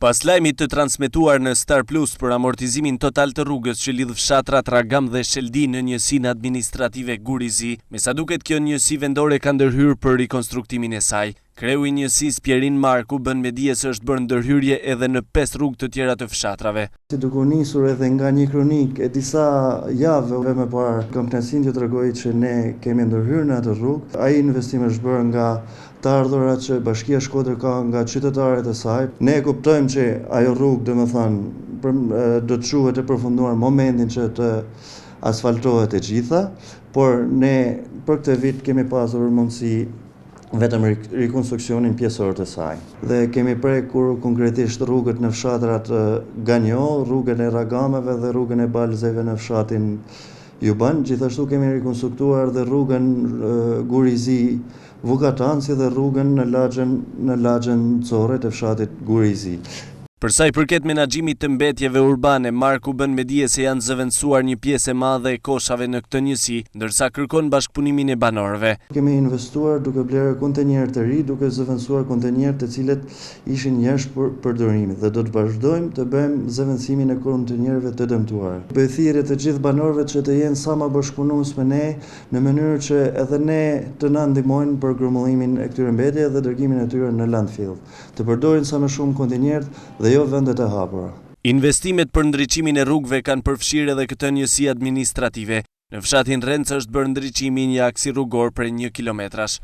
Pas lajmit të transmetuar në Star Plus për amortizimin total të rrugës që lidh fshatrat Ragam dhe Sheldi në njësinë administrative Gurizi, me sa duket kjo njësi vendore ka ndërhyrë për rikonstruktimin e saj. Kreu i njësisë Pjerin Marku bën me dije se është bërë ndërhyrje edhe në 5 rrugë të tjera të fshatrave. Si duke nisur edhe nga një kronik e disa javëve më parë, kam kënaqësinë t'ju tregoj që ne kemi ndërhyrë në atë rrugë. Ai investim është bërë nga të ardhurat që Bashkia Shkodër ka nga qytetarët e saj. Ne kuptojmë që ajo rrugë, domethënë, do të quhet e përfunduar momentin që të asfaltohet e gjitha, por ne për këtë vit kemi pasur mundësi vetëm rekonstruksionin pjesor të saj. Dhe kemi prekur konkretisht rrugët në fshatrat Ganjo, rrugën e Ragameve dhe rrugën e Balzeve në fshatin Juban. Gjithashtu kemi rekonstruktuar dhe rrugën Gurizi Vukatan, si dhe rrugën në lagjën Corre të fshatit Gurizi. Për sa i përket menaxhimit të mbetjeve urbane, Marku bën me dije se janë zëvendësuar një pjesë e madhe e koshave në këtë njësi, ndërsa kërkon bashkëpunimin e banorëve. Kemi investuar duke blerë kontenierë të ri, duke zëvendësuar kontenierë të cilët ishin jashtë përdorimit dhe do të vazhdojmë të bëjmë zëvendësimin e kontenierëve të dëmtuar. Bëj thirrje të gjithë banorëve që të jenë sa më bashkëpunues me ne në mënyrë që edhe ne të na ndihmojnë për grumbullimin e këtyre mbetjeve dhe dërgimin e tyre në landfill. Të përdorin sa më shumë kontenierët dhe jo vendet e hapura. Investimet për ndriçimin e rrugëve kanë përfshirë edhe këtë njësi administrative. Në fshatin Renca është bërë ndriçimi i një aksi rrugor prej 1 kilometrash.